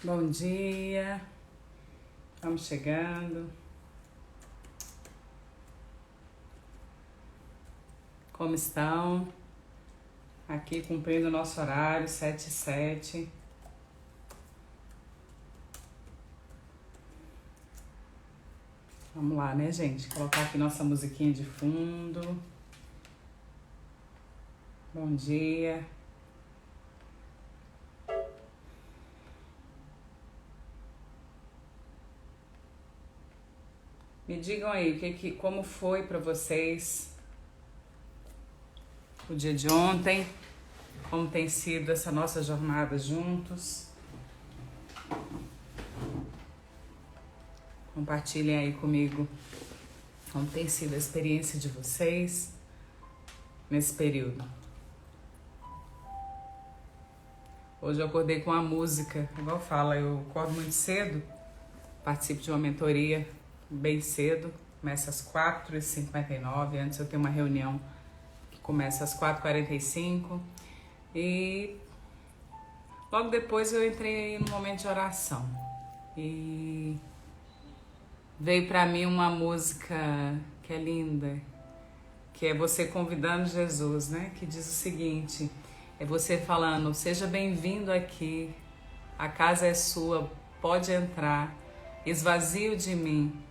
Bom dia, vamos chegando. Como estão? Aqui cumprindo o nosso horário, 7h07. Vamos lá, né, gente? Colocar aqui nossa musiquinha de fundo. Bom dia. Me digam aí, como foi para vocês o dia de ontem, como tem sido essa nossa jornada juntos. Compartilhem aí comigo como tem sido a experiência de vocês nesse período. Hoje eu acordei com a música, igual fala, eu acordo muito cedo, participo de uma mentoria bem cedo, começa às 4h59, antes eu tenho uma reunião que começa às 4h45 e logo depois eu entrei no momento de oração e veio pra mim uma música que é linda, que é você convidando Jesus, né? Que diz o seguinte, é você falando, seja bem-vindo aqui, a casa é sua, pode entrar, esvazio de mim.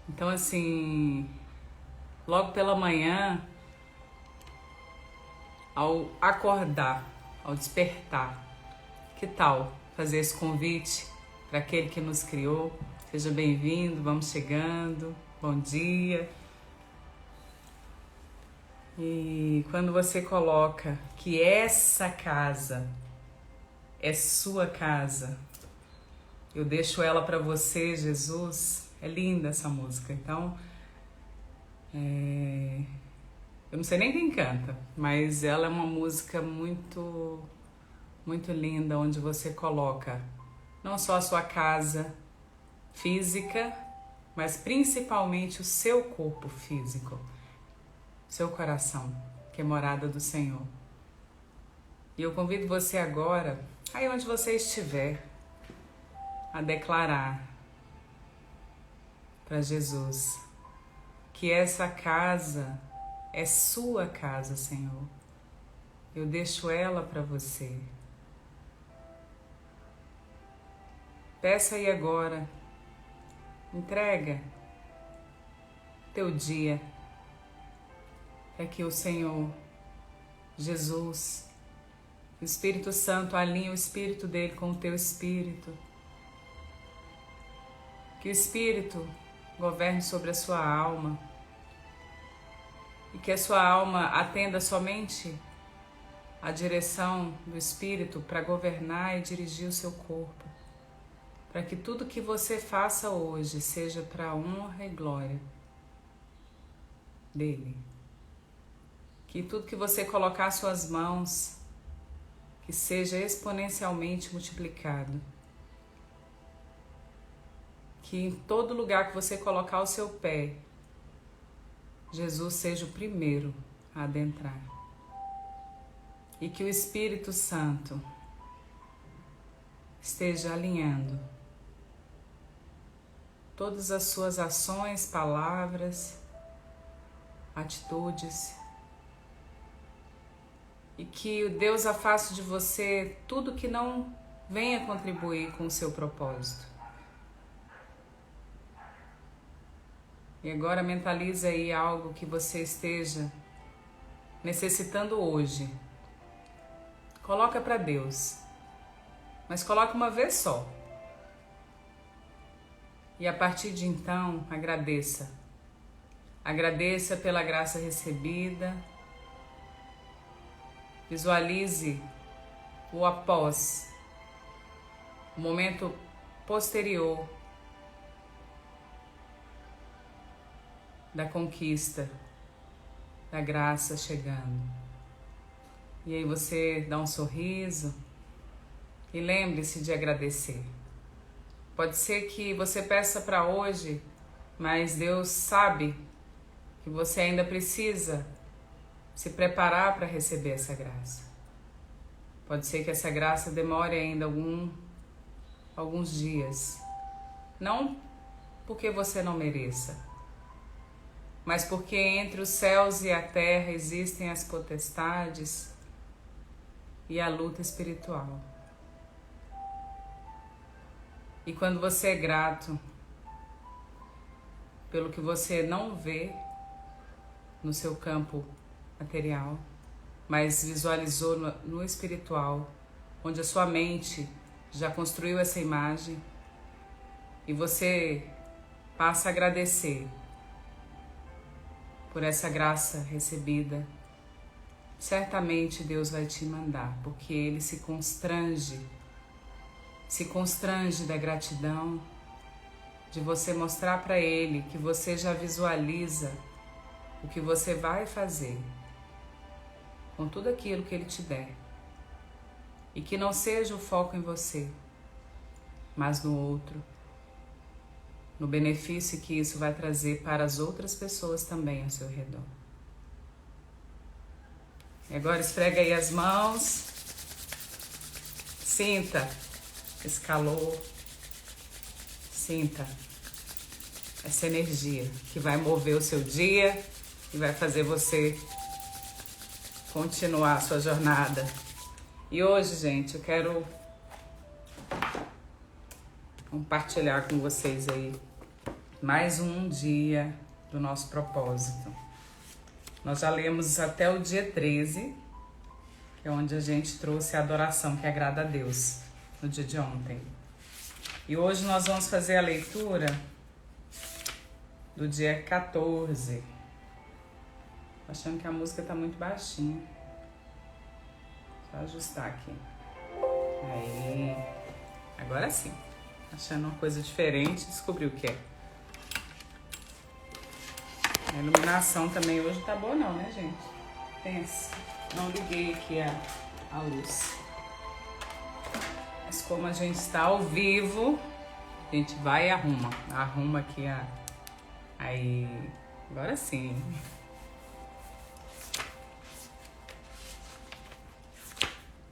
Então assim, logo pela manhã, ao acordar, ao despertar, que tal fazer esse convite para aquele que nos criou? Seja bem-vindo, vamos chegando, bom dia. E quando você coloca que essa casa é sua casa, eu deixo ela para você, Jesus. É linda essa música, então eu não sei nem quem canta, mas ela é uma música muito, muito linda, onde você coloca não só a sua casa física, mas principalmente o seu corpo físico, seu coração, que é morada do Senhor. E eu convido você agora, aí onde você estiver, a declarar para Jesus que essa casa é sua casa, Senhor. Eu deixo ela para você. Peça aí agora, entrega teu dia para que o Senhor, Jesus, o Espírito Santo alinhe o espírito dele com o teu espírito. Que o Espírito governe sobre a sua alma e que a sua alma atenda somente a direção do Espírito para governar e dirigir o seu corpo, para que tudo que você faça hoje seja para a honra e glória dele. Que tudo que você colocar às suas mãos, que seja exponencialmente multiplicado. Que em todo lugar que você colocar o seu pé, Jesus seja o primeiro a adentrar. E que o Espírito Santo esteja alinhando todas as suas ações, palavras, atitudes. E que o Deus afaste de você tudo que não venha contribuir com o seu propósito. E agora mentaliza aí algo que você esteja necessitando hoje. Coloca para Deus, mas coloca uma vez só. E a partir de então, agradeça. Agradeça pela graça recebida. Visualize o após, o momento posterior da conquista, da graça chegando. E aí você dá um sorriso e lembre-se de agradecer. Pode ser que você peça para hoje, mas Deus sabe que você ainda precisa se preparar para receber essa graça. Pode ser que essa graça demore ainda alguns dias. Não porque você não mereça, mas porque entre os céus e a terra existem as potestades e a luta espiritual. E quando você é grato pelo que você não vê no seu campo material, mas visualizou no espiritual, onde a sua mente já construiu essa imagem, e você passa a agradecer por essa graça recebida, certamente Deus vai te mandar, porque Ele se constrange da gratidão, de você mostrar para Ele que você já visualiza o que você vai fazer com tudo aquilo que Ele te der. E que não seja o foco em você, mas no outro, no benefício que isso vai trazer para as outras pessoas também ao seu redor. E agora esfrega aí as mãos, sinta esse calor, sinta essa energia que vai mover o seu dia e vai fazer você continuar a sua jornada. E hoje, gente, eu quero compartilhar com vocês aí mais um dia do nosso propósito. Nós já lemos até o dia 13, que é onde a gente trouxe a adoração que agrada a Deus, no dia de ontem. E hoje nós vamos fazer a leitura do dia 14. Tô achando que a música tá muito baixinha. Só ajustar aqui. Aí. Agora sim. Achando uma coisa diferente, descobri o que é. A iluminação também hoje tá boa não, né, gente? Pensa. Não liguei aqui a luz. Mas como a gente está ao vivo, a gente vai e arruma. Arruma aqui Aí. Agora sim.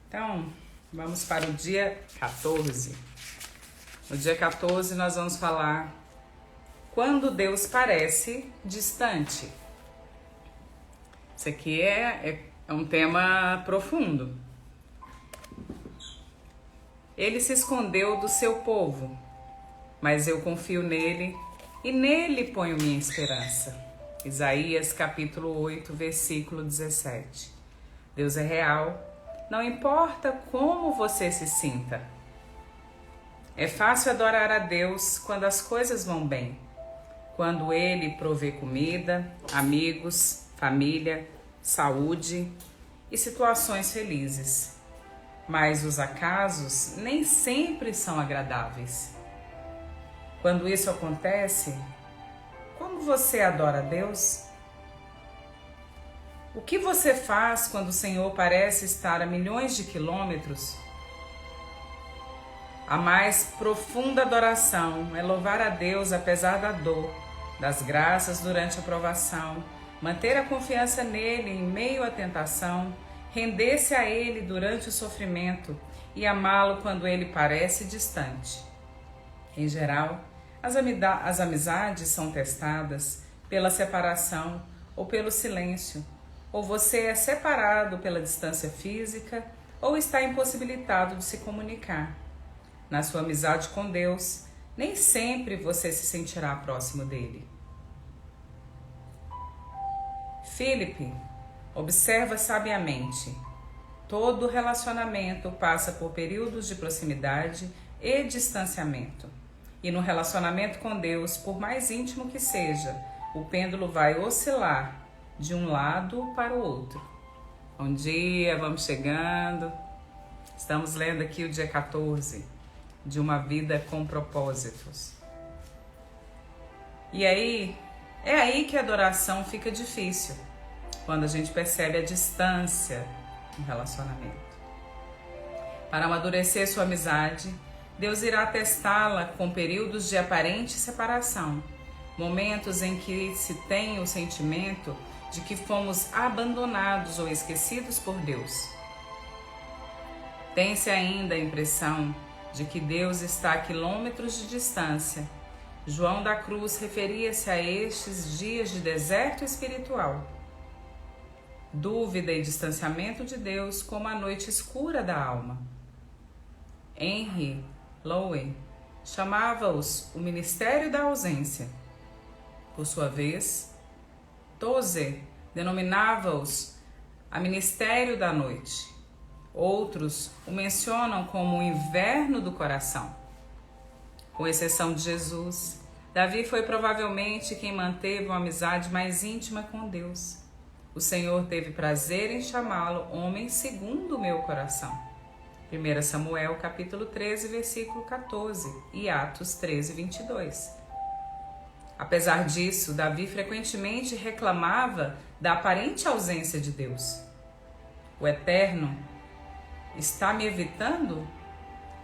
Então, vamos para o dia 14. No dia 14 nós vamos falar quando Deus parece distante. Isso aqui é um tema profundo. Ele se escondeu do seu povo, mas eu confio nele e nele ponho minha esperança. Isaías capítulo 8, versículo 17. Deus é real. Não importa como você se sinta. É fácil adorar a Deus quando as coisas vão bem. Quando Ele provê comida, amigos, família, saúde e situações felizes. Mas os acasos nem sempre são agradáveis. Quando isso acontece, como você adora a Deus? O que você faz quando o Senhor parece estar a milhões de quilômetros? A mais profunda adoração é louvar a Deus apesar da dor, das graças durante a provação, manter a confiança nele em meio à tentação, render-se a ele durante o sofrimento e amá-lo quando ele parece distante. Em geral, as amizades são testadas pela separação ou pelo silêncio. Ou você é separado pela distância física, ou está impossibilitado de se comunicar. Na sua amizade com Deus, nem sempre você se sentirá próximo dele. Filipe, observa sabiamente. Todo relacionamento passa por períodos de proximidade e distanciamento. E no relacionamento com Deus, por mais íntimo que seja, o pêndulo vai oscilar de um lado para o outro. Bom dia, vamos chegando. Estamos lendo aqui o dia 14, de uma vida com propósitos. E aí, é aí que a adoração fica difícil, quando a gente percebe a distância no relacionamento. Para amadurecer sua amizade, Deus irá testá-la com períodos de aparente separação, momentos em que se tem o sentimento de que fomos abandonados ou esquecidos por Deus. Tem-se ainda a impressão de que Deus está a quilômetros de distância, João da Cruz referia-se a estes dias de deserto espiritual. Dúvida e distanciamento de Deus como a noite escura da alma. Henry Lowen chamava-os o ministério da ausência. Por sua vez, Tozer denominava-os a ministério da noite. Outros o mencionam como o inverno do coração. Com exceção de Jesus, Davi foi provavelmente quem manteve uma amizade mais íntima com Deus. O Senhor teve prazer em chamá-lo homem segundo o meu coração. 1 Samuel capítulo 13, versículo 14 e Atos 13, 22. Apesar disso, Davi frequentemente reclamava da aparente ausência de Deus. O Eterno está me evitando?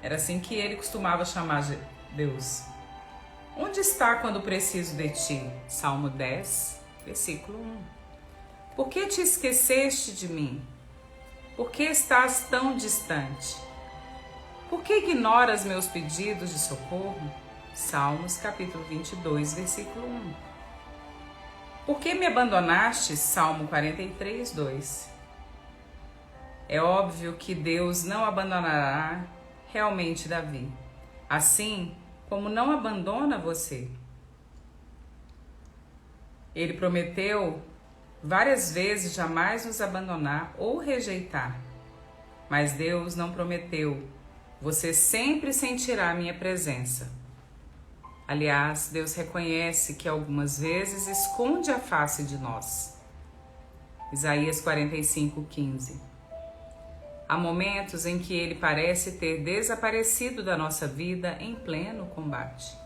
Era assim que ele costumava chamar Deus. Onde está quando preciso de ti? Salmo 10, versículo 1. Por que te esqueceste de mim? Por que estás tão distante? Por que ignoras meus pedidos de socorro? Salmos capítulo 22, versículo 1. Por que me abandonaste? Salmo 43, 2. É óbvio que Deus não abandonará realmente Davi, assim como não abandona você. Ele prometeu várias vezes jamais nos abandonar ou rejeitar, mas Deus não prometeu: você sempre sentirá a minha presença. Aliás, Deus reconhece que algumas vezes esconde a face de nós. Isaías 45, 15. Há momentos em que ele parece ter desaparecido da nossa vida em pleno combate.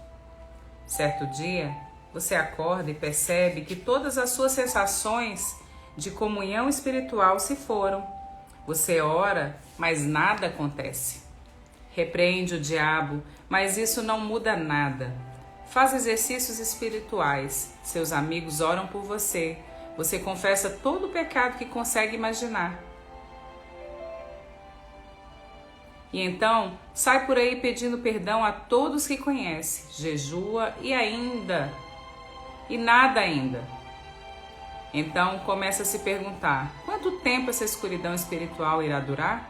Certo dia, você acorda e percebe que todas as suas sensações de comunhão espiritual se foram. Você ora, mas nada acontece. Repreende o diabo, mas isso não muda nada. Faz exercícios espirituais. Seus amigos oram por você. Você confessa todo o pecado que consegue imaginar. E então, sai por aí pedindo perdão a todos que conhece, jejua e nada ainda. Então, começa a se perguntar: quanto tempo essa escuridão espiritual irá durar?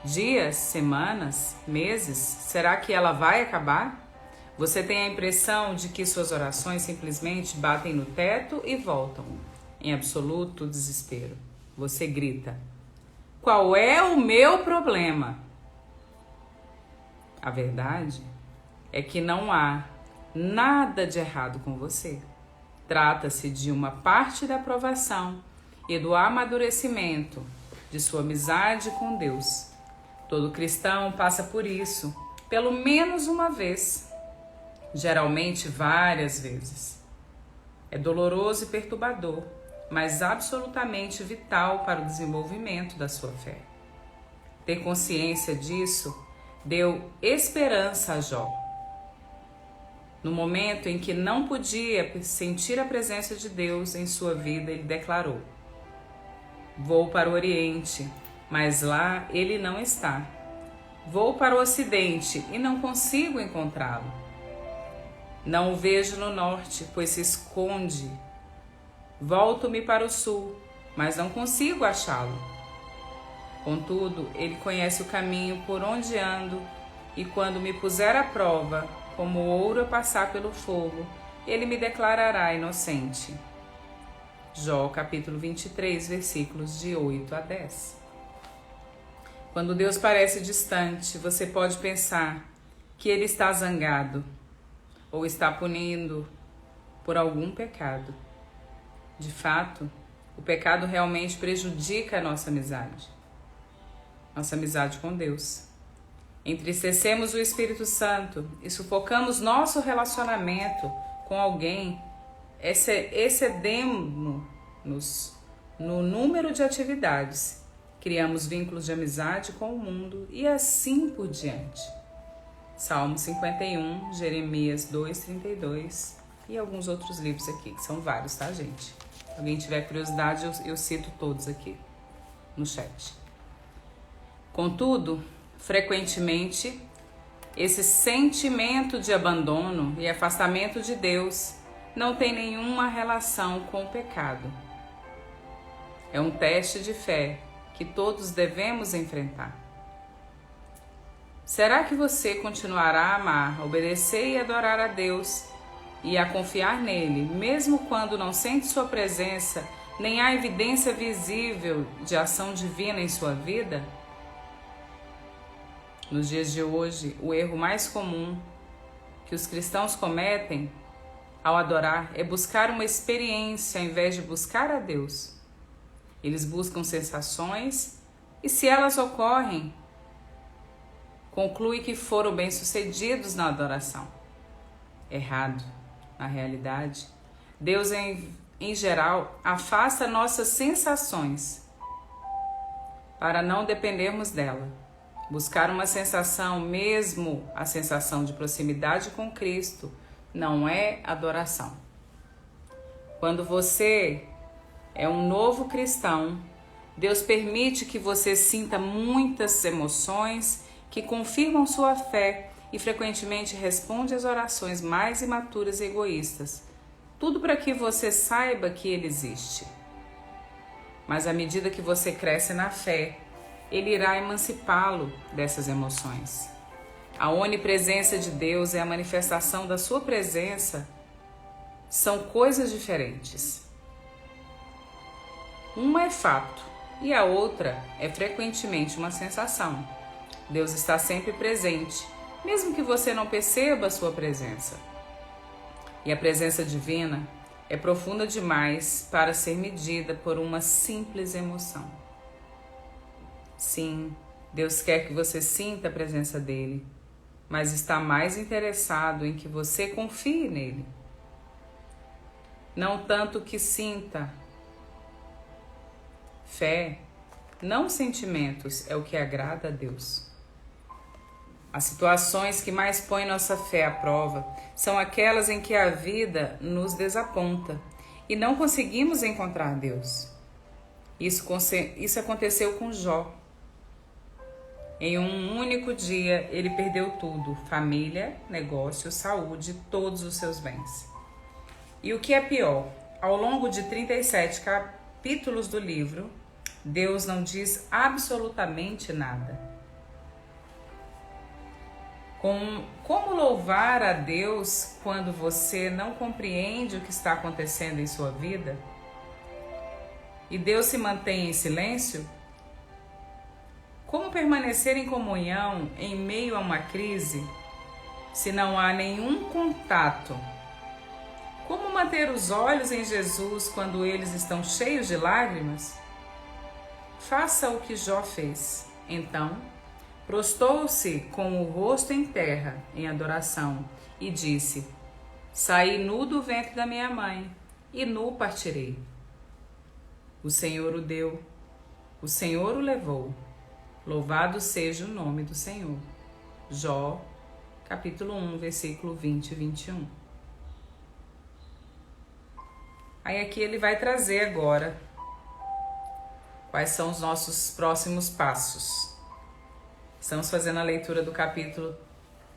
Dias, semanas, meses? Será que ela vai acabar? Você tem a impressão de que suas orações simplesmente batem no teto e voltam, em absoluto desespero. Você grita: qual é o meu problema? A verdade é que não há nada de errado com você. Trata-se de uma parte da aprovação e do amadurecimento de sua amizade com Deus. Todo cristão passa por isso, pelo menos uma vez, geralmente várias vezes. É doloroso e perturbador, mas absolutamente vital para o desenvolvimento da sua fé. Ter consciência disso deu esperança a Jó. No momento em que não podia sentir a presença de Deus em sua vida, ele declarou: vou para o Oriente, mas lá ele não está. Vou para o Ocidente e não consigo encontrá-lo. Não o vejo no Norte, pois se esconde. Volto-me para o Sul, mas não consigo achá-lo. Contudo, ele conhece o caminho por onde ando, e quando me puser à prova, como ouro a passar pelo fogo, ele me declarará inocente. Jó, capítulo 23, versículos de 8 a 10. Quando Deus parece distante, você pode pensar que ele está zangado ou está punindo por algum pecado. De fato, o pecado realmente prejudica a nossa amizade com Deus. Entristecemos o Espírito Santo e sufocamos nosso relacionamento com alguém, excedemos-nos no número de atividades, criamos vínculos de amizade com o mundo e assim por diante. Salmo 51, Jeremias 2:32 e alguns outros livros aqui, que são vários, tá, gente? Se alguém tiver curiosidade, eu cito todos aqui no chat. Contudo, Frequentemente, esse sentimento de abandono e afastamento de Deus não tem nenhuma relação com o pecado. É um teste de fé que todos devemos enfrentar. Será que você continuará a amar, obedecer e adorar a Deus e a confiar nele, mesmo quando não sente sua presença, nem há evidência visível de ação divina em sua vida? Nos dias de hoje, o erro mais comum que os cristãos cometem ao adorar é buscar uma experiência ao invés de buscar a Deus. Eles buscam sensações e, se elas ocorrem, conclui que foram bem-sucedidos na adoração. Errado. Na realidade, Deus, em geral, afasta nossas sensações para não dependermos dela. Buscar uma sensação, mesmo a sensação de proximidade com Cristo, não é adoração. Quando você é um novo cristão, Deus permite que você sinta muitas emoções que confirmam sua fé e frequentemente responde às orações mais imaturas e egoístas. Tudo para que você saiba que Ele existe. Mas à medida que você cresce na fé, Ele irá emancipá-lo dessas emoções. A onipresença de Deus e a manifestação da sua presença são coisas diferentes. Uma é fato e a outra é frequentemente uma sensação. Deus está sempre presente, mesmo que você não perceba a sua presença. E a presença divina é profunda demais para ser medida por uma simples emoção. Sim, Deus quer que você sinta a presença dele, mas está mais interessado em que você confie nele. Não tanto que sinta. Fé, não sentimentos, é o que agrada a Deus. As situações que mais põem nossa fé à prova são aquelas em que a vida nos desaponta e não conseguimos encontrar Deus. Isso aconteceu com Jó. Em um único dia, ele perdeu tudo: família, negócio, saúde, todos os seus bens. E o que é pior, ao longo de 37 capítulos do livro, Deus não diz absolutamente nada. Como louvar a Deus quando você não compreende o que está acontecendo em sua vida? E Deus se mantém em silêncio? Como permanecer em comunhão em meio a uma crise se não há nenhum contato? Como manter os olhos em Jesus quando eles estão cheios de lágrimas? Faça o que Jó fez. Então, prostou-se com o rosto em terra, em adoração, e disse: Saí nu do ventre da minha mãe, e nu partirei. O Senhor o deu, o Senhor o levou. Louvado seja o nome do Senhor. Jó, capítulo 1, versículo 20 e 21. Aí aqui ele vai trazer agora quais são os nossos próximos passos. Estamos fazendo a leitura do capítulo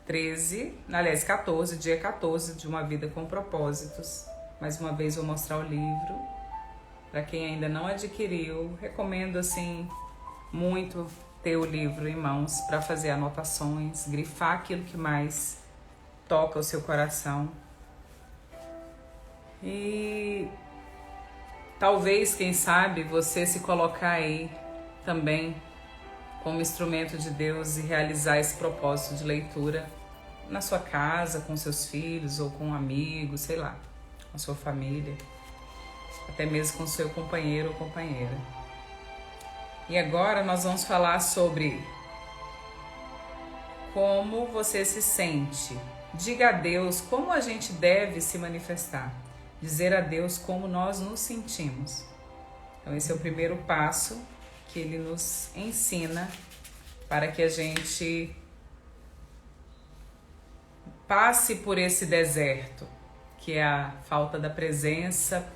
14, dia 14, de Uma Vida com Propósitos. Mais uma vez vou mostrar o livro. Para quem ainda não adquiriu, recomendo assim muito ter o livro em mãos para fazer anotações, grifar aquilo que mais toca o seu coração. E talvez, quem sabe, você se colocar aí também como instrumento de Deus e realizar esse propósito de leitura na sua casa, com seus filhos ou com amigos, sei lá, com a sua família, até mesmo com seu companheiro ou companheira. E agora nós vamos falar sobre como você se sente. Diga a Deus como a gente deve se manifestar. Dizer a Deus como nós nos sentimos. Então esse é o primeiro passo que ele nos ensina para que a gente passe por esse deserto, que é a falta da presença.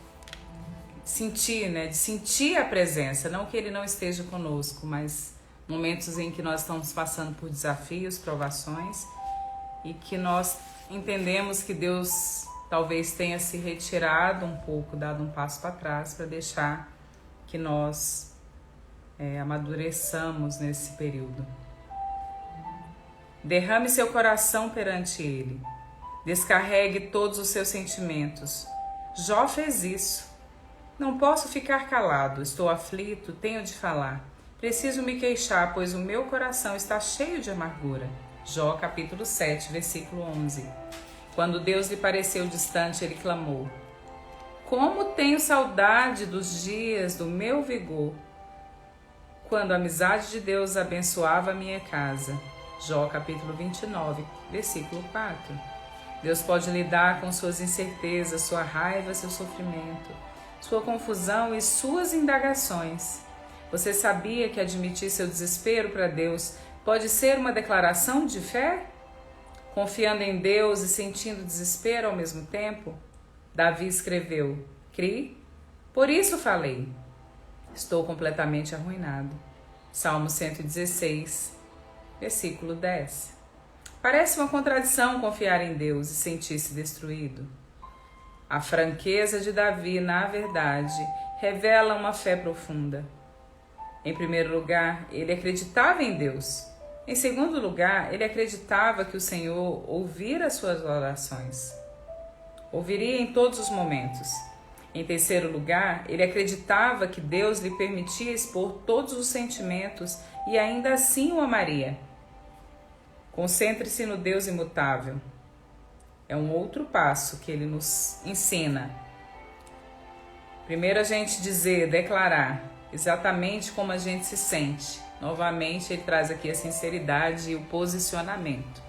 De sentir a presença, não que ele não esteja conosco, mas momentos em que nós estamos passando por desafios, provações, e que nós entendemos que Deus talvez tenha se retirado um pouco, dado um passo para trás, para deixar que nós amadureçamos nesse período. Derrame seu coração perante Ele. Descarregue todos os seus sentimentos. Jó fez isso. Não posso ficar calado, estou aflito, tenho de falar. Preciso me queixar, pois o meu coração está cheio de amargura. Jó capítulo 7, versículo 11. Quando Deus lhe pareceu distante, ele clamou: como tenho saudade dos dias do meu vigor, quando a amizade de Deus abençoava a minha casa. Jó capítulo 29, versículo 4. Deus pode lidar com suas incertezas, sua raiva, seu sofrimento, sua confusão e suas indagações. Você sabia que admitir seu desespero para Deus pode ser uma declaração de fé? Confiando em Deus e sentindo desespero ao mesmo tempo? Davi escreveu: Cri, por isso falei. Estou completamente arruinado. Salmo 116, versículo 10. Parece uma contradição confiar em Deus e sentir-se destruído. A franqueza de Davi, na verdade, revela uma fé profunda. Em primeiro lugar, ele acreditava em Deus. Em segundo lugar, ele acreditava que o Senhor ouvira as suas orações. Ouviria em todos os momentos. Em terceiro lugar, ele acreditava que Deus lhe permitia expor todos os sentimentos e ainda assim o amaria. Concentre-se no Deus imutável. É um outro passo que ele nos ensina. Primeiro a gente declarar exatamente como a gente se sente. Novamente ele traz aqui a sinceridade e o posicionamento.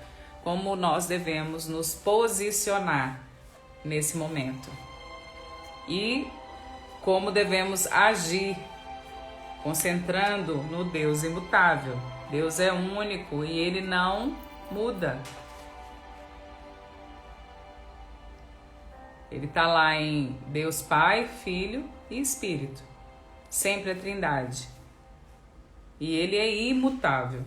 Como nós devemos nos posicionar nesse momento. E como devemos agir, concentrando no Deus imutável. Deus é único e Ele não muda. Ele está lá em Deus Pai, Filho e Espírito. Sempre a Trindade. E Ele é imutável.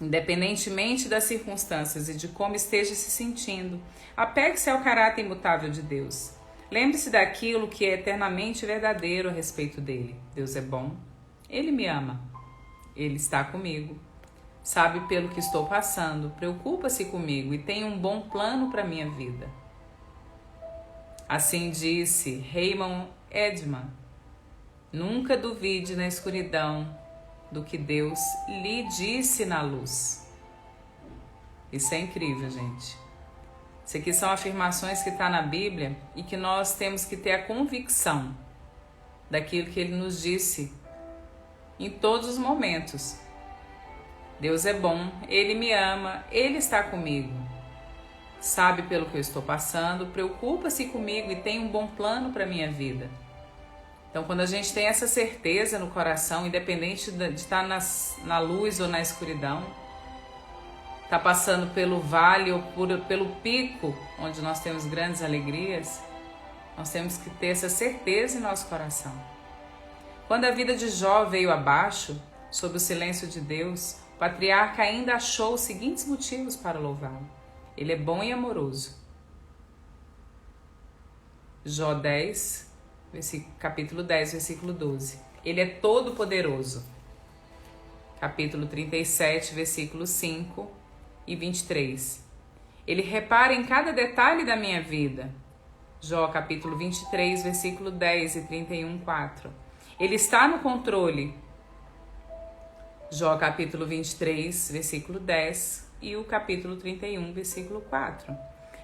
Independentemente das circunstâncias e de como esteja se sentindo, apegue-se ao caráter imutável de Deus. Lembre-se daquilo que é eternamente verdadeiro a respeito dele. Deus é bom. Ele me ama. Ele está comigo. Sabe pelo que estou passando. Preocupa-se comigo e tem um bom plano para a minha vida. Assim disse Raymond Edman. Nunca duvide na escuridão do que Deus lhe disse na luz. Isso é incrível, gente. Isso aqui são afirmações que estão na Bíblia e que nós temos que ter a convicção daquilo que Ele nos disse em todos os momentos. Deus é bom, Ele me ama, Ele está comigo. Sabe pelo que eu estou passando, preocupa-se comigo e tem um bom plano para a minha vida. Então, quando a gente tem essa certeza no coração, independente de estar na luz ou na escuridão, está passando pelo vale ou pelo pico, onde nós temos grandes alegrias, nós temos que ter essa certeza em nosso coração. Quando a vida de Jó veio abaixo, sob o silêncio de Deus, o patriarca ainda achou os seguintes motivos para louvá-lo. Ele é bom e amoroso. Jó 10, capítulo 10, versículo 12. Ele é todo poderoso. Capítulo 37, versículo 5 e 23. Ele repara em cada detalhe da minha vida. Jó capítulo 23, versículo 10 e 31, 4. Ele está no controle. Jó capítulo 23, versículo 10 e o capítulo 31, versículo 4.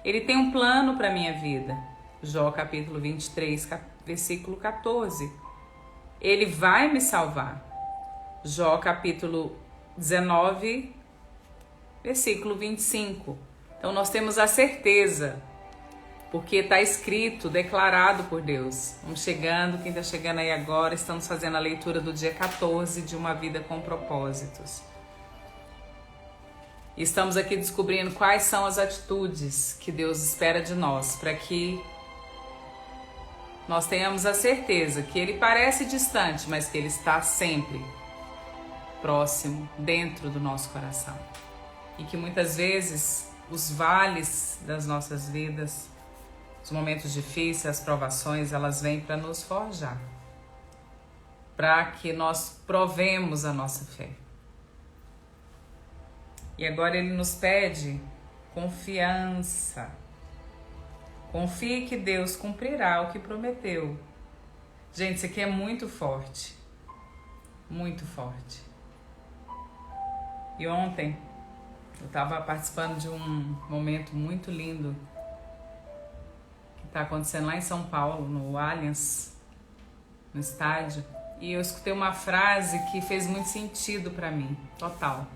Ele tem um plano para a minha vida. Jó capítulo 23, versículo 14. Ele vai me salvar. Jó capítulo 19, versículo 25. Então nós temos a certeza, porque está escrito, declarado por Deus. Vamos chegando, quem está chegando aí agora, estamos fazendo a leitura do dia 14 de Uma Vida com Propósitos. Estamos aqui descobrindo quais são as atitudes que Deus espera de nós, para que nós tenhamos a certeza que Ele parece distante, mas que Ele está sempre. próximo, dentro do nosso coração. E que muitas vezes os vales das nossas vidas, os momentos difíceis, as provações, elas vêm para nos forjar, para que nós provemos a nossa fé. E agora ele nos pede confiança. Confie que Deus cumprirá o que prometeu. Gente, isso aqui é muito forte. Muito forte. E ontem eu estava participando de um momento muito lindo que está acontecendo lá em São Paulo, no Allianz, no estádio. E eu escutei uma frase que fez muito sentido para mim, total.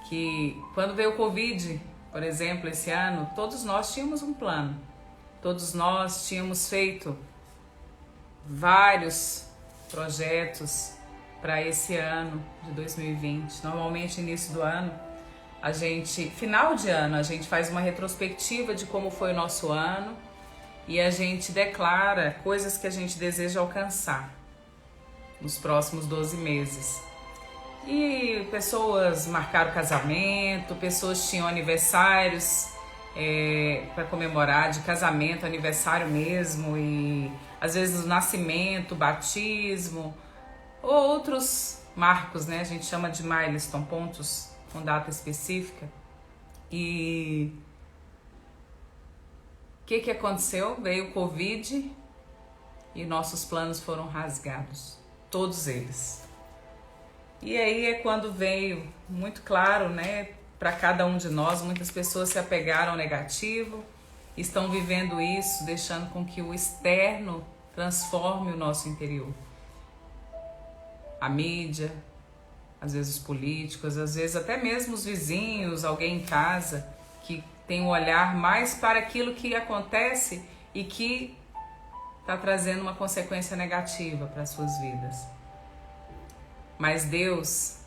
Que quando veio o Covid, por exemplo, esse ano, todos nós tínhamos um plano. Todos nós tínhamos feito vários projetos para esse ano de 2020. Normalmente, início do ano, final de ano, a gente faz uma retrospectiva de como foi o nosso ano e a gente declara coisas que a gente deseja alcançar nos próximos 12 meses. E pessoas marcaram casamento, pessoas tinham aniversários para comemorar, de casamento, aniversário mesmo, e às vezes nascimento, batismo, ou outros marcos, né? A gente chama de milestone, pontos com data específica. E o que aconteceu? Veio o Covid e nossos planos foram rasgados, todos eles. E aí é quando veio muito claro, né, para cada um de nós, muitas pessoas se apegaram ao negativo, estão vivendo isso, deixando com que o externo transforme o nosso interior. A mídia, às vezes os políticos, às vezes até mesmo os vizinhos, alguém em casa que tem um olhar mais para aquilo que acontece e que está trazendo uma consequência negativa para as suas vidas. Mas Deus,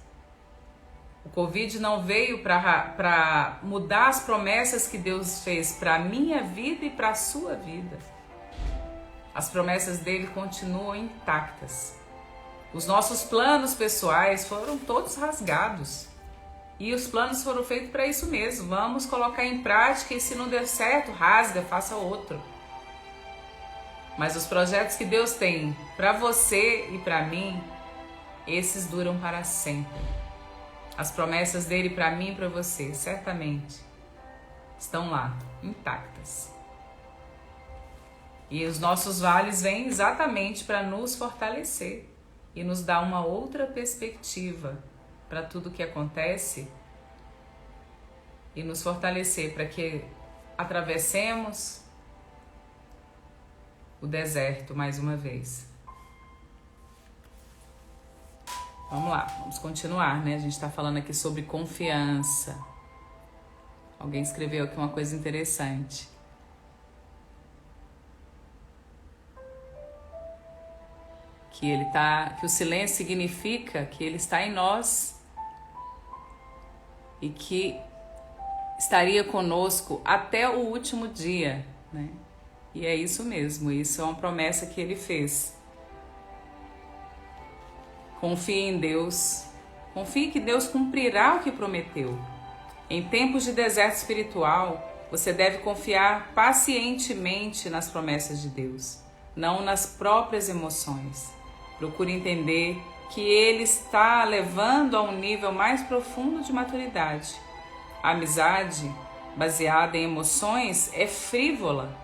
o Covid não veio para mudar as promessas que Deus fez para a minha vida e para a sua vida. As promessas dele continuam intactas. Os nossos planos pessoais foram todos rasgados. E os planos foram feitos para isso mesmo. Vamos colocar em prática e se não der certo, rasga, faça outro. Mas os projetos que Deus tem para você e para mim, esses duram para sempre. As promessas dele para mim e para você, certamente, estão lá, intactas. E os nossos vales vêm exatamente para nos fortalecer e nos dar uma outra perspectiva para tudo que acontece e nos fortalecer para que atravessemos o deserto mais uma vez. Vamos lá, vamos continuar, né? A gente está falando aqui sobre confiança. Alguém escreveu aqui uma coisa interessante. Que o silêncio significa que ele está em nós e que estaria conosco até o último dia, né? E é isso mesmo, isso é uma promessa que ele fez. Confie em Deus, confie que Deus cumprirá o que prometeu. Em tempos de deserto espiritual, você deve confiar pacientemente nas promessas de Deus, não nas próprias emoções. Procure entender que Ele está levando a um nível mais profundo de maturidade. A amizade baseada em emoções é frívola.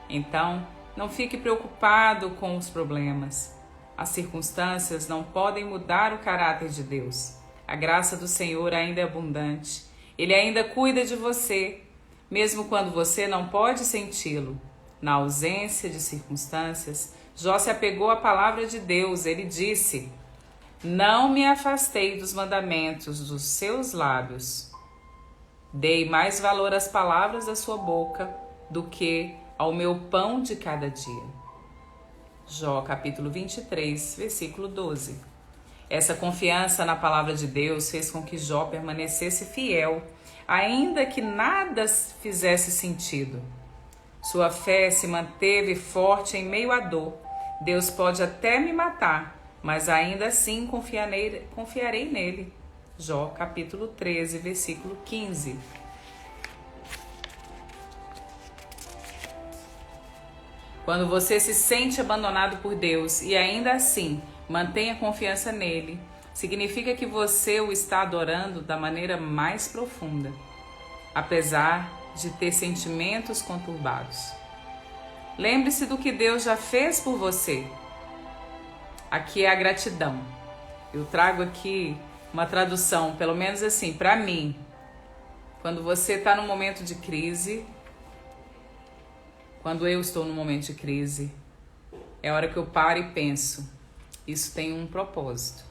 Então, não fique preocupado com os problemas. As circunstâncias não podem mudar o caráter de Deus. A graça do Senhor ainda é abundante. Ele ainda cuida de você, mesmo quando você não pode senti-lo. Na ausência de circunstâncias, Jó se apegou à palavra de Deus. Ele disse: não me afastei dos mandamentos dos seus lábios. Dei mais valor às palavras da sua boca do que ao meu pão de cada dia. Jó, capítulo 23, versículo 12. Essa confiança na palavra de Deus fez com que Jó permanecesse fiel, ainda que nada fizesse sentido. Sua fé se manteve forte em meio à dor. Deus pode até me matar, mas ainda assim confiarei nele. Jó, capítulo 13, versículo 15. Quando você se sente abandonado por Deus e ainda assim mantém a confiança nele, significa que você o está adorando da maneira mais profunda, apesar de ter sentimentos conturbados. Lembre-se do que Deus já fez por você. Aqui é a gratidão. Eu trago aqui uma tradução, pelo menos assim, para mim. Quando você está num momento de crise, quando eu estou num momento de crise, é a hora que eu paro e penso, isso tem um propósito.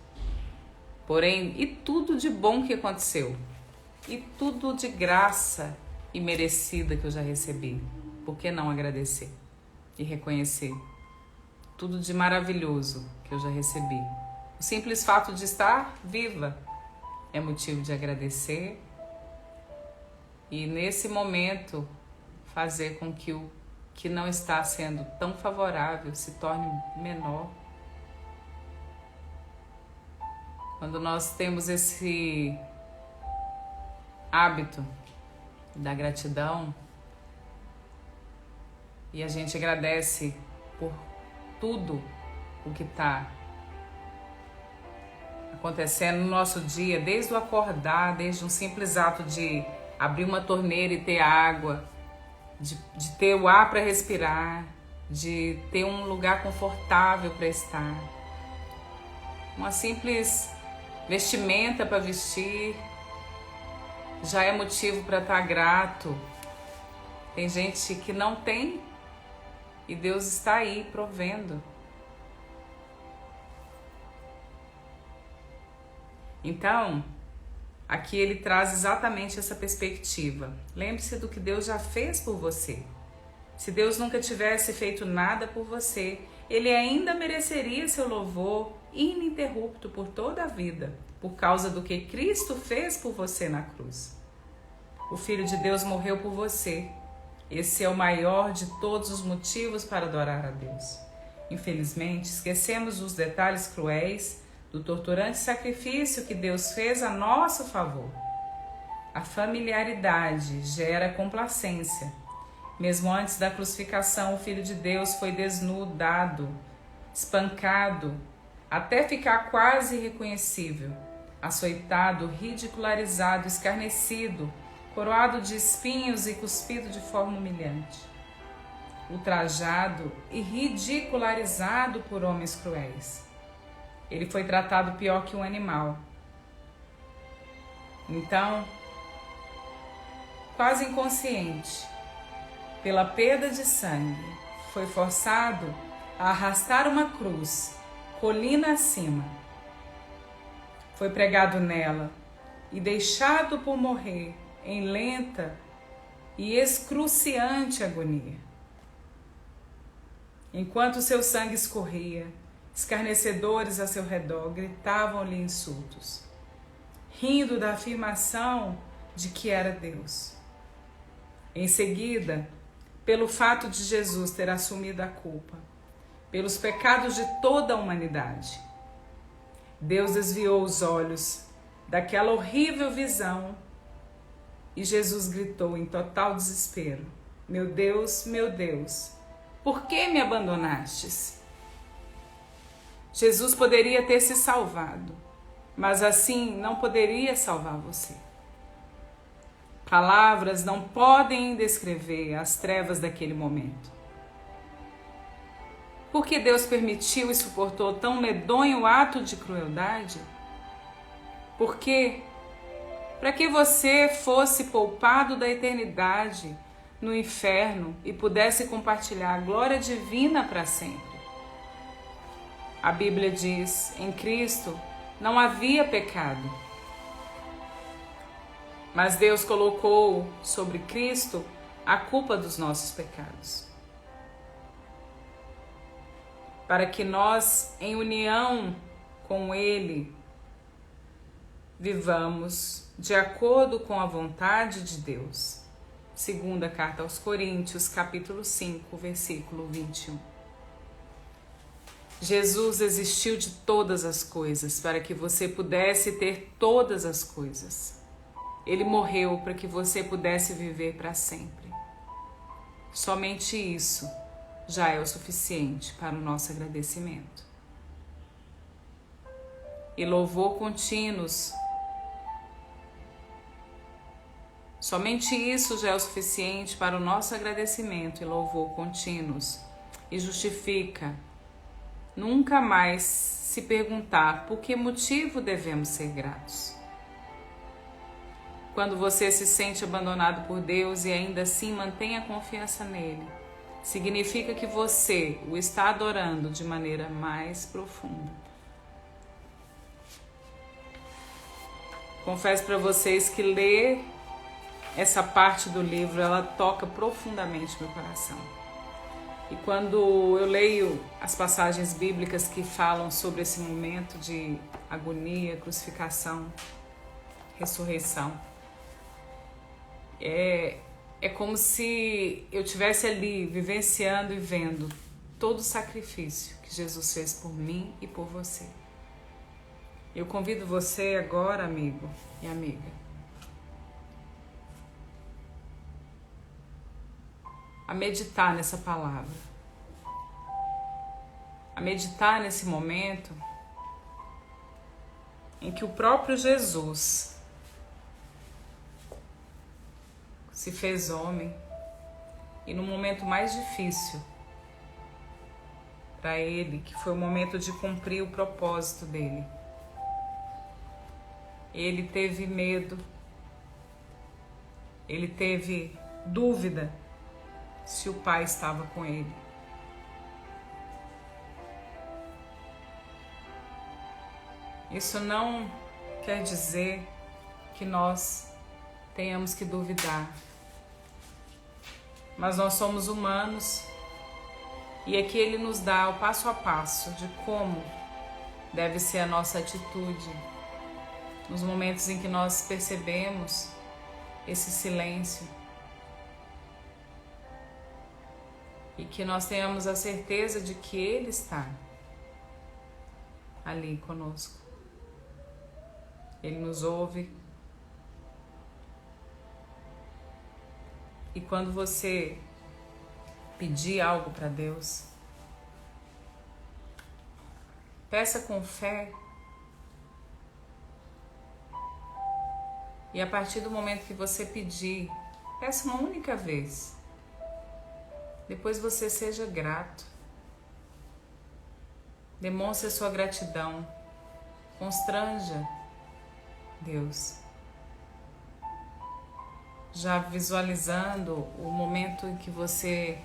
Porém, e tudo de bom que aconteceu? E tudo de graça e merecida que eu já recebi? Por que não agradecer e reconhecer tudo de maravilhoso que eu já recebi? O simples fato de estar viva é motivo de agradecer e nesse momento fazer com que o que não está sendo tão favorável se torne menor. Quando nós temos esse hábito da gratidão e a gente agradece por tudo o que está acontecendo no nosso dia, desde o acordar, desde um simples ato de abrir uma torneira e ter água, de ter o ar para respirar, de ter um lugar confortável para estar, uma simples vestimenta para vestir, já é motivo para estar grato. Tem gente que não tem e Deus está aí provendo. Então, aqui ele traz exatamente essa perspectiva. Lembre-se do que Deus já fez por você. Se Deus nunca tivesse feito nada por você, ele ainda mereceria seu louvor ininterrupto por toda a vida, por causa do que Cristo fez por você na cruz. O Filho de Deus morreu por você. Esse é o maior de todos os motivos para adorar a Deus. Infelizmente, esquecemos os detalhes cruéis do torturante sacrifício que Deus fez a nosso favor. A familiaridade gera complacência. Mesmo antes da crucificação, o Filho de Deus foi desnudado, espancado, até ficar quase irreconhecível, açoitado, ridicularizado, escarnecido, coroado de espinhos e cuspido de forma humilhante, ultrajado e ridicularizado por homens cruéis. Ele foi tratado pior que um animal. Então, quase inconsciente, pela perda de sangue, foi forçado a arrastar uma cruz, colina acima. Foi pregado nela e deixado por morrer em lenta e excruciante agonia. Enquanto seu sangue escorria, escarnecedores a seu redor gritavam-lhe insultos, rindo da afirmação de que era Deus. Em seguida, pelo fato de Jesus ter assumido a culpa, pelos pecados de toda a humanidade, Deus desviou os olhos daquela horrível visão e Jesus gritou em total desespero: meu Deus, por que me abandonastes? Jesus poderia ter se salvado, mas assim não poderia salvar você. Palavras não podem descrever as trevas daquele momento. Por que Deus permitiu e suportou tão medonho ato de crueldade? Por quê? Para que você fosse poupado da eternidade no inferno e pudesse compartilhar a glória divina para sempre. A Bíblia diz, em Cristo não havia pecado. Mas Deus colocou sobre Cristo a culpa dos nossos pecados. Para que nós, em união com Ele, vivamos de acordo com a vontade de Deus. Segunda carta aos Coríntios, capítulo 5, versículo 21. Jesus existiu de todas as coisas para que você pudesse ter todas as coisas. Ele morreu para que você pudesse viver para sempre. Somente isso já é o suficiente para o nosso agradecimento. E louvor contínuos. Somente isso já é o suficiente para o nosso agradecimento e louvor contínuos. E justifica nunca mais se perguntar por que motivo devemos ser gratos. Quando você se sente abandonado por Deus e ainda assim mantém a confiança nele, significa que você o está adorando de maneira mais profunda. Confesso para vocês que ler essa parte do livro, ela toca profundamente meu coração. E quando eu leio as passagens bíblicas que falam sobre esse momento de agonia, crucificação, ressurreição, é como se eu estivesse ali vivenciando e vendo todo o sacrifício que Jesus fez por mim e por você. Eu convido você agora, amigo e amiga, a meditar nessa palavra, a meditar nesse momento em que o próprio Jesus se fez homem e no momento mais difícil para ele, que foi o momento de cumprir o propósito dele, ele teve medo, ele teve dúvida se o Pai estava com ele. Isso não quer dizer que nós tenhamos que duvidar, mas nós somos humanos e aqui ele nos dá o passo a passo de como deve ser a nossa atitude nos momentos em que nós percebemos esse silêncio e que nós tenhamos a certeza de que ele está ali conosco. Ele nos ouve. E quando você pedir algo para Deus, peça com fé. E a partir do momento que você pedir, peça uma única vez. Depois você seja grato. Demonstre a sua gratidão. Constranja Deus. Já visualizando o momento em que você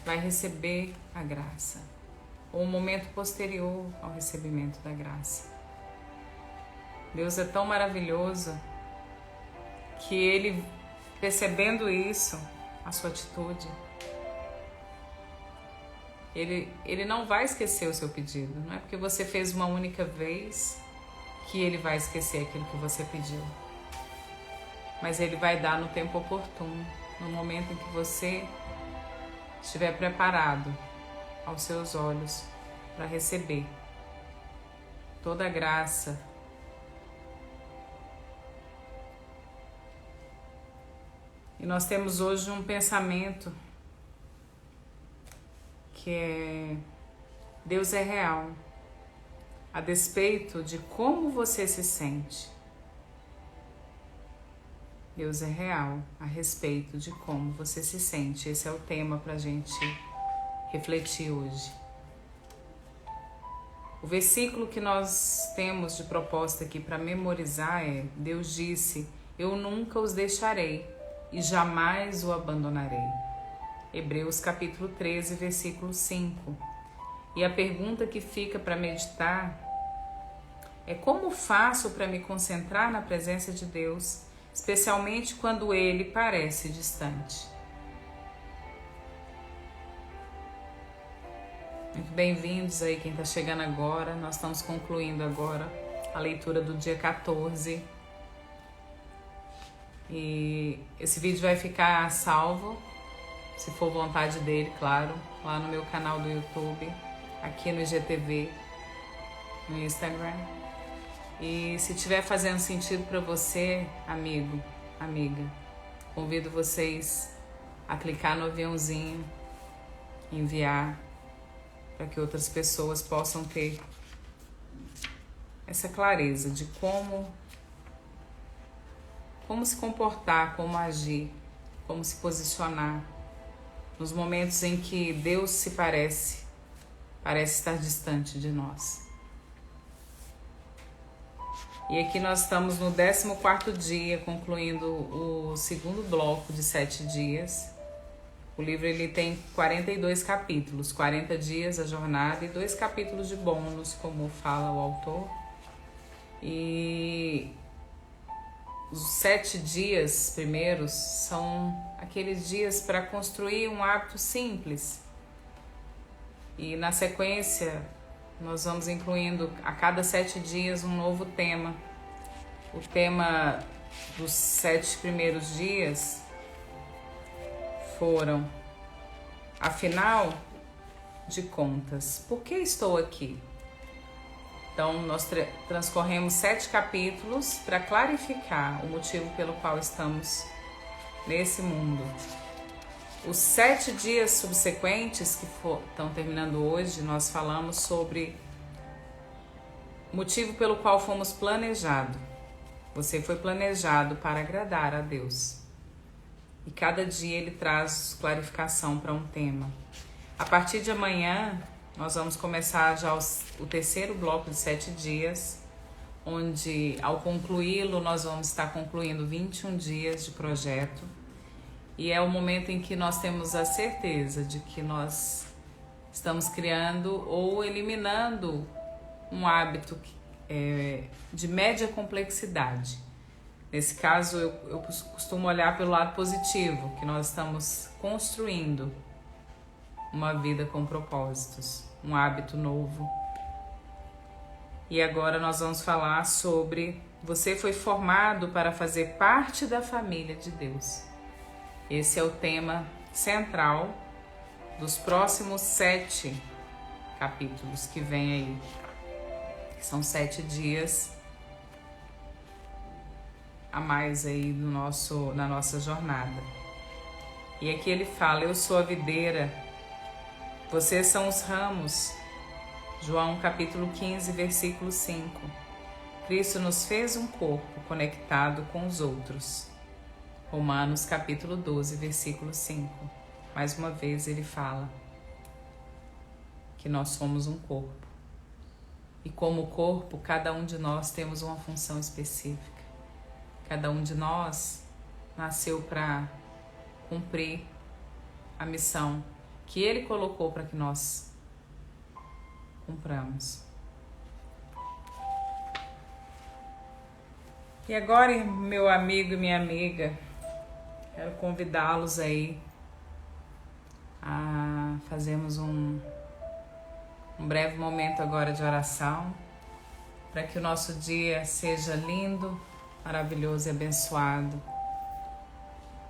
vai receber a graça, ou o momento posterior ao recebimento da graça. Deus é tão maravilhoso que Ele, percebendo isso, a sua atitude, Ele não vai esquecer o seu pedido. Não é porque você fez uma única vez que Ele vai esquecer aquilo que você pediu. Mas Ele vai dar no tempo oportuno, no momento em que você estiver preparado aos seus olhos para receber toda a graça. E nós temos hoje um pensamento que é: Deus é real, a despeito de como você se sente. Deus é real a respeito de como você se sente. Esse é o tema para a gente refletir hoje. O versículo que nós temos de proposta aqui para memorizar é: Deus disse, eu nunca os deixarei e jamais o abandonarei. Hebreus capítulo 13, versículo 5. E a pergunta que fica para meditar é: como faço para me concentrar na presença de Deus, especialmente quando Ele parece distante? Muito bem-vindos aí quem está chegando agora. Nós estamos concluindo agora a leitura do dia 14. E esse vídeo vai ficar salvo, se for vontade dele, claro, lá no meu canal do YouTube, aqui no IGTV, no Instagram. E se estiver fazendo sentido para você, amigo, amiga, convido vocês a clicar no aviãozinho, enviar, para que outras pessoas possam ter essa clareza de como se comportar, como agir, como se posicionar nos momentos em que Deus se parece estar distante de nós. E aqui nós estamos no 14º dia, concluindo o segundo bloco de 7 dias. O livro ele tem 42 capítulos, 40 dias a jornada e 2 capítulos de bônus, como fala o autor. E os 7 dias primeiros são aqueles dias para construir um hábito simples. E na sequência, nós vamos incluindo a cada 7 dias um novo tema. O tema dos 7 primeiros dias foram: afinal de contas, por que estou aqui? Então, nós transcorremos 7 capítulos para clarificar o motivo pelo qual estamos nesse mundo. Os 7 dias subsequentes, que estão terminando hoje, nós falamos sobre o motivo pelo qual fomos planejados. Você foi planejado para agradar a Deus. E cada dia ele traz clarificação para um tema. A partir de amanhã, nós vamos começar já o terceiro bloco de 7 dias, onde ao concluí-lo, nós vamos estar concluindo 21 dias de projeto. E é o momento em que nós temos a certeza de que nós estamos criando ou eliminando um hábito de média complexidade. Nesse caso, eu costumo olhar pelo lado positivo, que nós estamos construindo uma vida com propósitos, um hábito novo. E agora nós vamos falar sobre: você foi formado para fazer parte da família de Deus. Esse é o tema central dos próximos 7 capítulos que vem aí. São 7 dias a mais aí na nossa jornada. E aqui ele fala: eu sou a videira, vocês são os ramos. João capítulo 15, versículo 5. Cristo nos fez um corpo conectado com os outros. Romanos capítulo 12, versículo 5. Mais uma vez ele fala que nós somos um corpo. E como corpo, cada um de nós temos uma função específica. Cada um de nós nasceu para cumprir a missão que Ele colocou para que nós cumpramos. E agora, meu amigo e minha amiga, quero convidá-los aí a fazermos um breve momento agora de oração, para que o nosso dia seja lindo, maravilhoso e abençoado.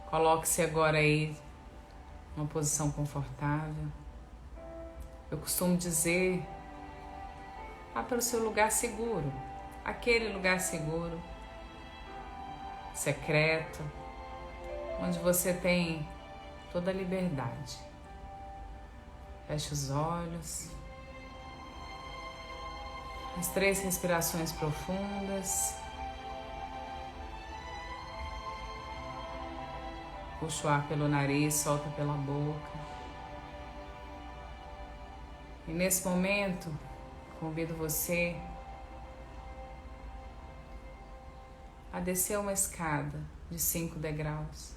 Coloque-se agora aí numa posição confortável. Eu costumo dizer: vá para o seu lugar seguro, aquele lugar seguro, secreto, onde você tem toda a liberdade. Feche os olhos. As 3 respirações profundas. Puxa o ar pelo nariz, solta pela boca. E nesse momento, convido você a descer uma escada de 5 degraus.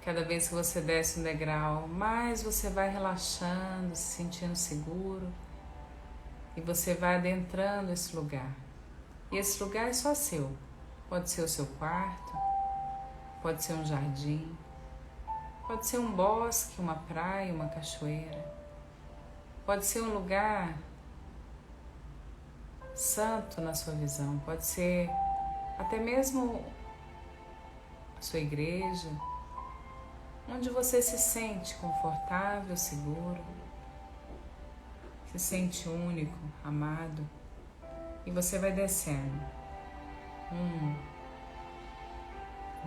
Cada vez que você desce um degrau, mais você vai relaxando, se sentindo seguro. E você vai adentrando esse lugar. E esse lugar é só seu. Pode ser o seu quarto, pode ser um jardim, pode ser um bosque, uma praia, uma cachoeira. Pode ser um lugar santo na sua visão. Pode ser até mesmo a sua igreja, onde você se sente confortável, seguro, se sente único, amado, e você vai descendo. 1,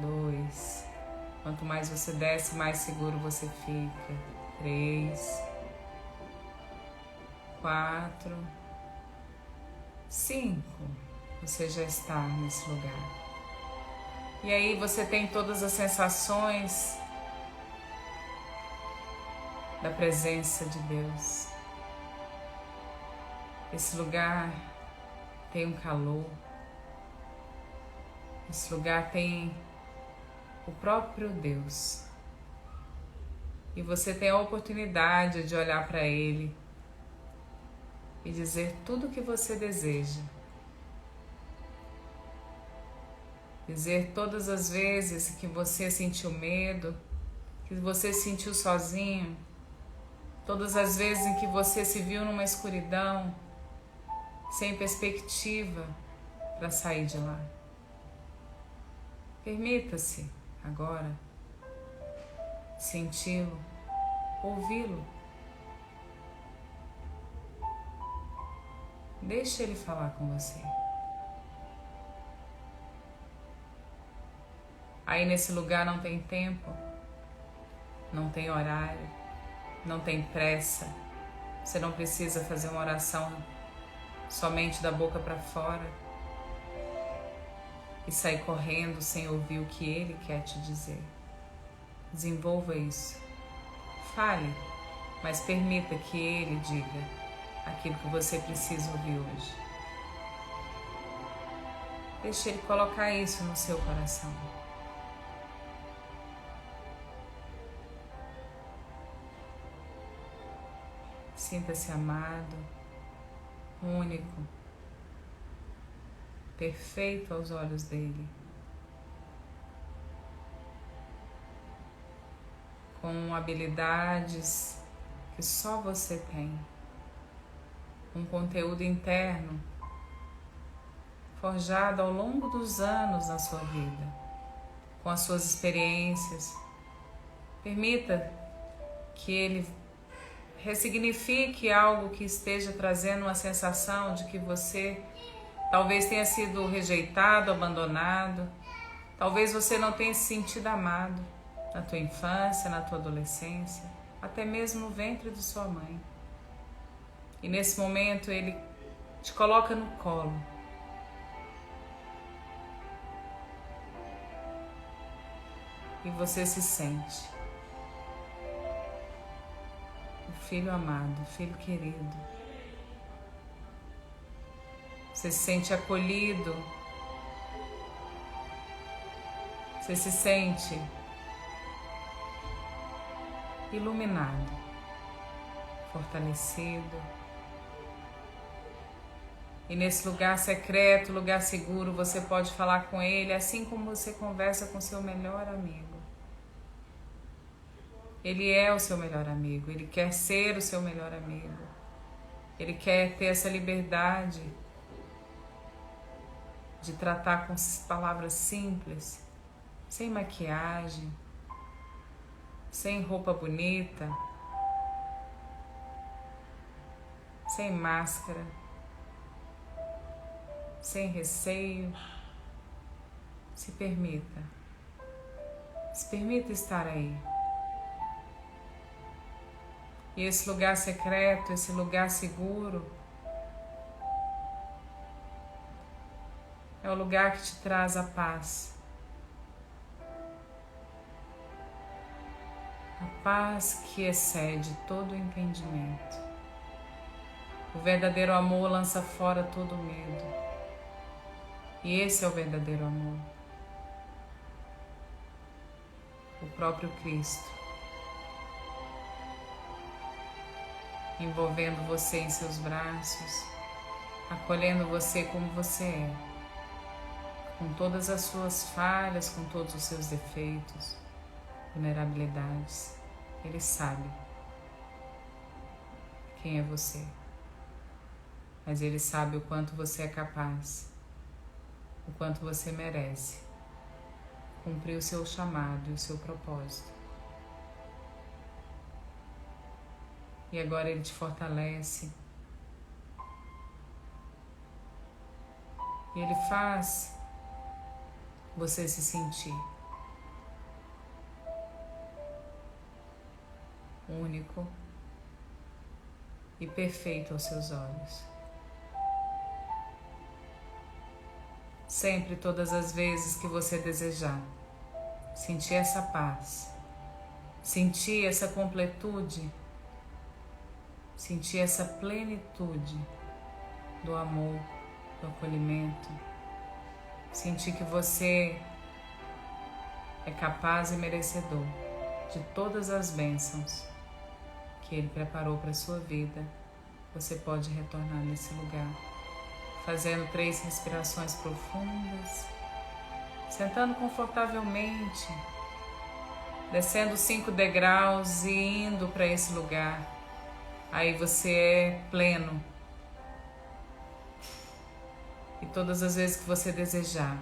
2, quanto mais você desce, mais seguro você fica. 3, 4, 5, você já está nesse lugar. E aí você tem todas as sensações da presença de Deus. Esse lugar tem um calor, esse lugar tem o próprio Deus. E você tem a oportunidade de olhar para Ele e dizer tudo o que você deseja. Dizer todas as vezes que você sentiu medo, que você se sentiu sozinho, todas as vezes em que você se viu numa escuridão, sem perspectiva para sair de lá. Permita-se agora senti-lo, ouvi-lo. Deixe ele falar com você. Aí nesse lugar não tem tempo, não tem horário, não tem pressa. Você não precisa fazer uma oração somente da boca para fora e sair correndo sem ouvir o que ele quer te dizer. Desenvolva isso. Fale, mas permita que ele diga aquilo que você precisa ouvir hoje. Deixe ele colocar isso no seu coração. Sinta-se amado, único, perfeito aos olhos dele, com habilidades que só você tem, um conteúdo interno forjado ao longo dos anos na sua vida, com as suas experiências. Permita que ele ressignifique algo que esteja trazendo uma sensação de que você talvez tenha sido rejeitado, abandonado, talvez você não tenha se sentido amado na tua infância, na tua adolescência, até mesmo no ventre de sua mãe. E nesse momento ele te coloca no colo. E você se sente o filho amado, o filho querido. Você se sente acolhido. Você se sente iluminado, fortalecido. E nesse lugar secreto, lugar seguro, você pode falar com ele assim como você conversa com seu melhor amigo. Ele é o seu melhor amigo, ele quer ser o seu melhor amigo. Ele quer ter essa liberdade de tratar com palavras simples, sem maquiagem, sem roupa bonita, sem máscara, sem receio. Se permita estar aí. E esse lugar secreto, esse lugar seguro, é o lugar que te traz a paz. A paz que excede todo o entendimento. O verdadeiro amor lança fora todo o medo. E esse é o verdadeiro amor. O próprio Cristo. Envolvendo você em seus braços, acolhendo você como você é, com todas as suas falhas, com todos os seus defeitos, vulnerabilidades. Ele sabe quem é você, mas ele sabe o quanto você é capaz, o quanto você merece cumprir o seu chamado e o seu propósito. E agora ele te fortalece. E ele faz você se sentir único e perfeito aos seus olhos. Sempre, todas as vezes que você desejar, sentir essa paz, sentir essa completude, sentir essa plenitude do amor, do acolhimento, sentir que você é capaz e merecedor de todas as bênçãos que Ele preparou para a sua vida. Você pode retornar nesse lugar, fazendo 3 respirações profundas, sentando confortavelmente, descendo 5 degraus e indo para esse lugar. Aí você é pleno. E todas as vezes que você desejar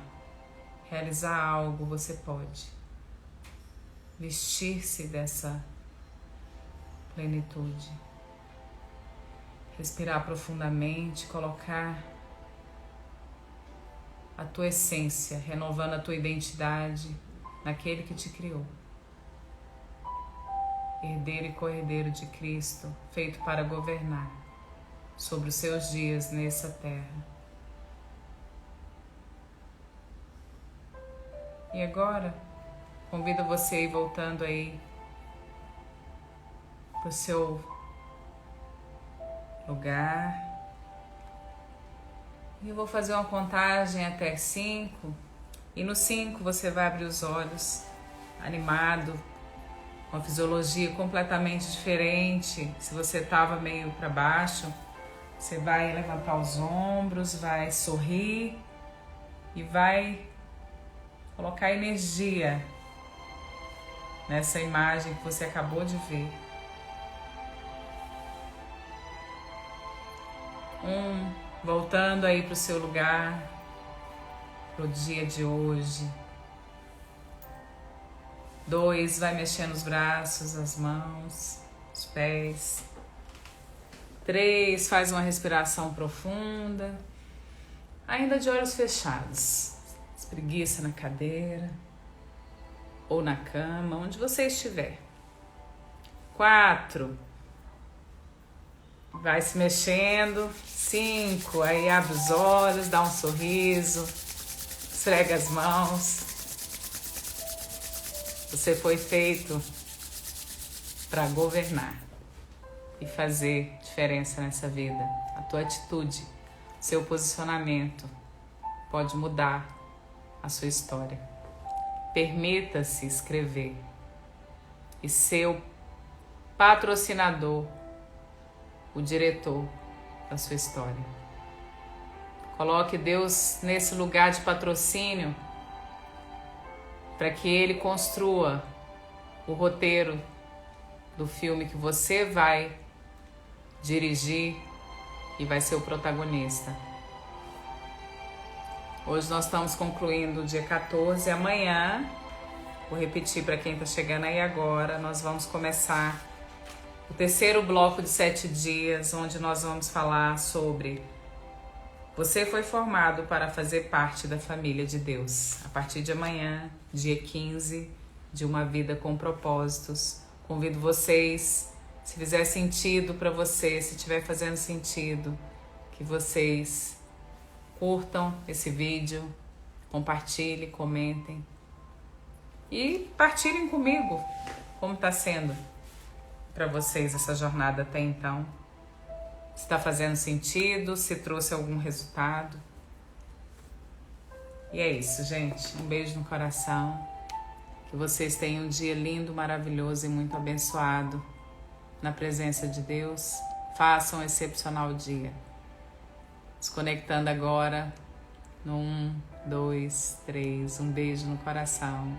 realizar algo, você pode vestir-se dessa plenitude. Respirar profundamente, colocar a tua essência, renovando a tua identidade naquele que te criou. Herdeiro e co-herdeiro de Cristo, feito para governar sobre os seus dias nessa terra. E agora, convido você a ir voltando aí para o seu lugar. E eu vou fazer uma contagem até 5. E no 5 você vai abrir os olhos, animado, com a fisiologia completamente diferente. Se você estava meio para baixo, você vai levantar os ombros, vai sorrir e vai colocar energia nessa imagem que você acabou de ver. 1, voltando aí para o seu lugar, para o dia de hoje. 2, vai mexendo os braços, as mãos, os pés. 3, faz uma respiração profunda, ainda de olhos fechados. Espreguiça na cadeira ou na cama, onde você estiver. 4, vai se mexendo. 5, aí abre os olhos, dá um sorriso, esfrega as mãos. Você foi feito para governar e fazer diferença nessa vida. A tua atitude, seu posicionamento pode mudar a sua história. Permita-se escrever e ser o patrocinador, o diretor da sua história. Coloque Deus nesse lugar de patrocínio para que Ele construa o roteiro do filme que você vai dirigir e vai ser o protagonista. Hoje nós estamos concluindo o dia 14. Amanhã, vou repetir para quem está chegando aí agora, nós vamos começar o terceiro bloco de 7 dias, onde nós vamos falar sobre você foi formado para fazer parte da família de Deus. A partir de amanhã, dia 15, de uma vida com propósitos. Convido vocês, se fizer sentido para você, se estiver fazendo sentido, que vocês curtam esse vídeo, compartilhem, comentem e partilhem comigo como está sendo para vocês essa jornada até então. Se está fazendo sentido, se trouxe algum resultado. E é isso, gente. Um beijo no coração. Que vocês tenham um dia lindo, maravilhoso e muito abençoado na presença de Deus. Façam um excepcional dia. Desconectando agora no 1, 2, 3. Um beijo no coração.